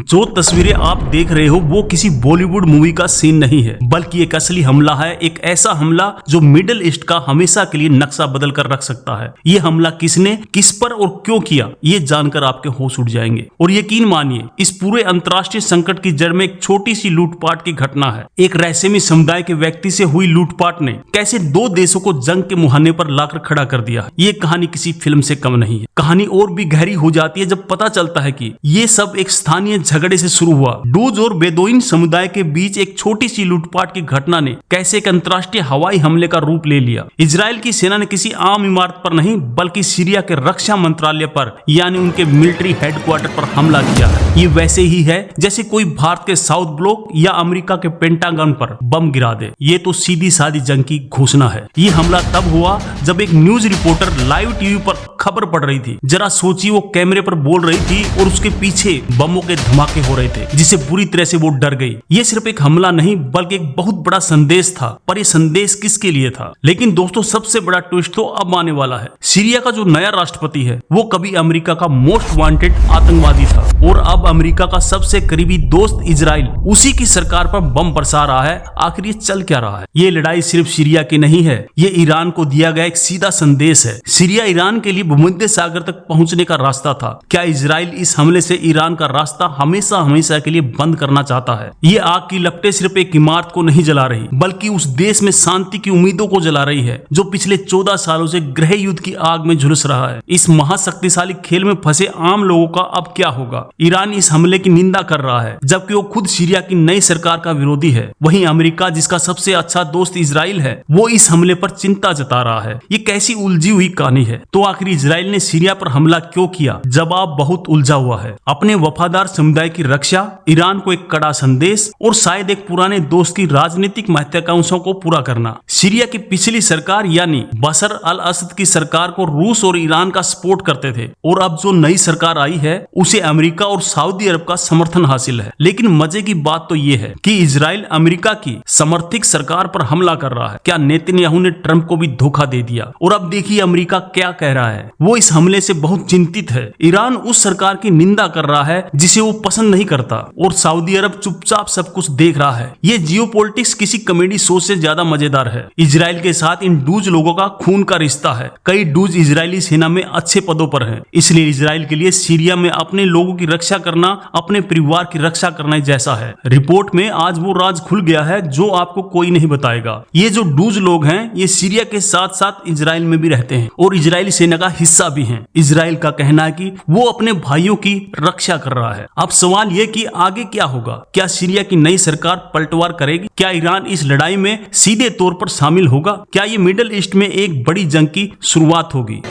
जो तस्वीरें आप देख रहे हो वो किसी बॉलीवुड मूवी का सीन नहीं है, बल्कि एक असली हमला है। एक ऐसा हमला जो मिडिल ईस्ट का हमेशा के लिए नक्शा बदल कर रख सकता है। ये हमला किसने, किस पर और क्यों किया, ये जानकर आपके होश उड़ जाएंगे। और यकीन मानिए, इस पूरे अंतर्राष्ट्रीय संकट की जड़ में एक छोटी सी लूटपाट की घटना है। एक रहस्यमय समुदाय के व्यक्ति से हुई लूटपाट ने कैसे दो देशों को जंग के मुहाने पर लाकर खड़ा कर दिया है। ये कहानी किसी फिल्म से कम नहीं है। कहानी और भी गहरी हो जाती है जब पता चलता है कि ये सब एक स्थानीय झगड़े से शुरू हुआ। डूज और बेदोइन समुदाय के बीच एक छोटी सी लूटपाट की घटना ने कैसे एक अंतर्राष्ट्रीय हवाई हमले का रूप ले लिया। इजराइल की सेना ने किसी आम इमारत पर नहीं, बल्कि सीरिया के रक्षा मंत्रालय पर, यानी उनके मिलिट्री हेडक्वार्टर पर हमला किया है। ये वैसे ही है जैसे कोई भारत के साउथ ब्लॉक या अमेरिका के पेंटागन पर बम गिरा दे। ये तो सीधी सादी जंग की घोषणा है। ये हमला तब हुआ जब एक न्यूज रिपोर्टर लाइव टीवी पर खबर पढ़ रही थी। जरा सोचिए, वो कैमरे पर बोल रही थी और उसके पीछे बमों के धमाके हो रहे थे, जिससे बुरी तरह से वो डर गई। ये सिर्फ एक हमला नहीं, बल्कि एक बहुत बड़ा संदेश था। पर ये संदेश किसके लिए था? लेकिन दोस्तों, सबसे बड़ा ट्विस्ट तो अब आने वाला है। सीरिया का जो नया राष्ट्रपति है, वो कभी अमेरिका का मोस्ट वांटेड आतंकवादी था, और अब अमेरिका का सबसे करीबी दोस्त इजराइल उसी की सरकार पर बम बरसा रहा है। आखिर ये चल क्या रहा है? ये लड़ाई सिर्फ सीरिया की नहीं है, ये ईरान को दिया गया एक सीधा संदेश है। सीरिया ईरान के लिए भूमध्य सागर तक पहुंचने का रास्ता था। क्या इजराइल इस हमले से ईरान का रास्ता हमेशा हमेशा के लिए बंद करना चाहता है? ये आग की लपटें सिर्फ एक इमारत को नहीं जला रही, बल्कि उस देश में शांति की उम्मीदों को जला रही है जो पिछले 14 सालों से गृह युद्ध की आग में झुलस रहा है। इस महाशक्तिशाली खेल में फंसे आम लोगों का अब क्या होगा? ईरान इस हमले की निंदा कर रहा है, जबकि वो खुद सीरिया की नई सरकार का विरोधी है। वहीं अमेरिका, जिसका सबसे अच्छा दोस्त इजराइल है, वो इस हमले पर चिंता जता रहा है। ये कैसी उलझी हुई कहानी है? तो आखिर इजराइल ने सीरिया पर हमला क्यों किया? जवाब बहुत उलझा हुआ है। अपने वफादार समुदाय की रक्षा, ईरान को एक कड़ा संदेश, और शायद एक पुराने दोस्त की राजनीतिक महत्वाकांक्षाओं को पूरा करना। सीरिया की पिछली सरकार यानी बशर अल असद की सरकार को रूस और ईरान का सपोर्ट करते थे, और अब जो नई सरकार आई है उसे अमेरिका और सऊदी अरब का समर्थन हासिल है। लेकिन मजे की बात तो ये है कि इजराइल अमेरिका की समर्थित सरकार पर हमला कर रहा है। क्या नेतन्याहू ने ट्रंप को भी धोखा दे दिया? और अब देखिए अमेरिका क्या कह रहा है। वो इस हमले से बहुत चिंतित है। ईरान उस सरकार की निंदा कर रहा है जिसे वो पसंद नहीं करता, और सऊदी अरब चुपचाप सब कुछ देख रहा है। ये जियोपॉलिटिक्स किसी कॉमेडी शो से ज्यादा मजेदार है। इजराइल के साथ इन डूज लोगों का खून का रिश्ता है। कई डूज इजरायली सेना में अच्छे पदों पर हैं। इसलिए इजराइल के लिए सीरिया में अपने लोगों की रक्षा करना अपने परिवार की रक्षा करने जैसा है। रिपोर्ट में आज वो राज खुल गया है जो आपको कोई नहीं बताएगा। ये जो डूज लोग हैं, ये सीरिया के साथ साथ इजराइल में भी रहते हैं और इजरायली सेना का हिस्सा भी हैं। इजराइल का कहना है कि वो अपने भाइयों की रक्षा कर रहा है। अब सवाल ये कि आगे क्या होगा? क्या सीरिया की नई सरकार पलटवार करेगी? क्या ईरान इस लड़ाई में सीधे तौर पर शामिल होगा? क्या ये मिडिल ईस्ट में एक बड़ी जंग की शुरुआत होगी?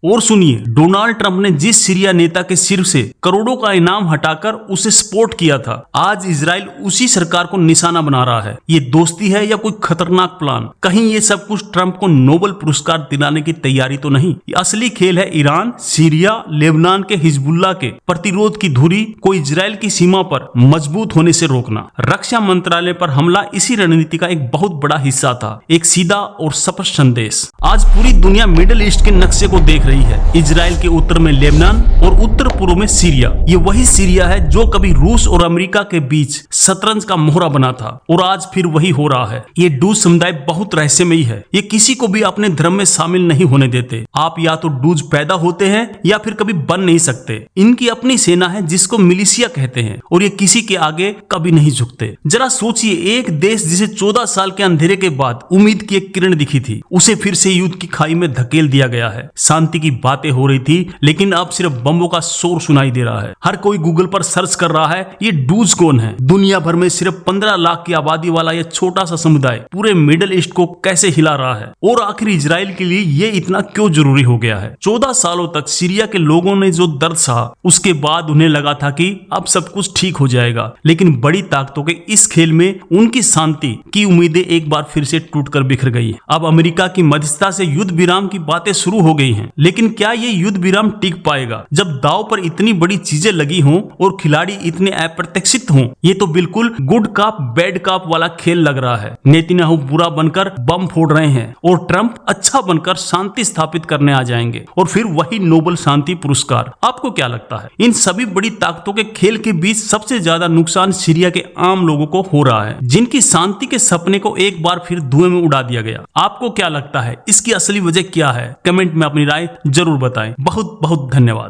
और सुनिए, डोनाल्ड ट्रंप ने जिस सीरिया नेता के सिर से करोड़ों का इनाम हटाकर उसे सपोर्ट किया था, आज इजराइल उसी सरकार को निशाना बना रहा है। ये दोस्ती है या कोई खतरनाक प्लान? कहीं ये सब कुछ ट्रंप को नोबेल पुरस्कार दिलाने की तैयारी तो नहीं? ये असली खेल है ईरान, सीरिया, लेबनान के हिजबुल्लाह के प्रतिरोध की धुरी को इजराइल की सीमा पर मजबूत होने से रोकना। रक्षा मंत्रालय पर हमला इसी रणनीति का एक बहुत बड़ा हिस्सा था, एक सीधा और स्पष्ट संदेश। आज पूरी दुनिया मिडिल ईस्ट के नक्शे को देख रही है। इजराइल के उत्तर में लेबनान और उत्तर पूर्व में सीरिया। ये वही सीरिया है जो कभी रूस और अमेरिका के बीच शतरंज का मोहरा बना था, और आज फिर वही हो रहा है। ये डूज समुदाय बहुत रहस्यमयी है। ये किसी को भी अपने धर्म में शामिल नहीं होने देते। आप या तो डूज पैदा होते हैं या फिर कभी बन नहीं सकते। इनकी अपनी सेना है जिसको मिलिशिया कहते हैं, और ये किसी के आगे कभी नहीं झुकते। जरा सोचिए, एक देश जिसे 14 साल के अंधेरे के बाद उम्मीद की एक किरण दिखी थी, उसे फिर से युद्ध की खाई में धकेल दिया गया है। शांति की बातें हो रही थी, लेकिन अब सिर्फ बम्बों का शोर सुनाई दे रहा है। हर कोई गूगल पर सर्च कर रहा है, ये डूज कौन है? दुनिया भर में सिर्फ 15 लाख की आबादी वाला यह छोटा सा समुदाय पूरे मिडिल ईस्ट को कैसे हिला रहा है? और आखिर इजराइल के लिए ये इतना क्यों जरूरी हो गया है? 14 सालों तक सीरिया के लोगों ने जो दर्द सहा, उसके बाद उन्हें लगा था कि अब सब कुछ ठीक हो जाएगा। लेकिन बड़ी ताकतों के इस खेल में उनकी शांति की उम्मीदें एक बार फिर से टूटकर बिखर गई। अब अमेरिका की मध्यस्थता से युद्ध विराम की बातें शुरू हो गई हैं, लेकिन क्या ये युद्ध विराम टिक पाएगा जब दांव पर इतनी बड़ी चीजें लगी हों और खिलाड़ी इतने अप्रत्याशित हों? ये तो बिल्कुल गुड कॉप बैड कॉप वाला खेल लग रहा है। नेतन्याहू बुरा बनकर बम फोड़ रहे हैं और ट्रंप अच्छा बनकर शांति स्थापित करने आ जाएंगे और फिर वही नोबेल शांति पुरस्कार। आपको क्या लगता है? इन सभी बड़ी ताकतों के खेल के बीच सबसे ज्यादा नुकसान सीरिया के आम लोगों को हो रहा है, जिनकी शांति के सपने को एक बार फिर धुएं में उड़ा दिया गया। आपको क्या लगता है इसकी असली वजह क्या है? कमेंट में अपनी राय जरूर बताएं। बहुत बहुत धन्यवाद।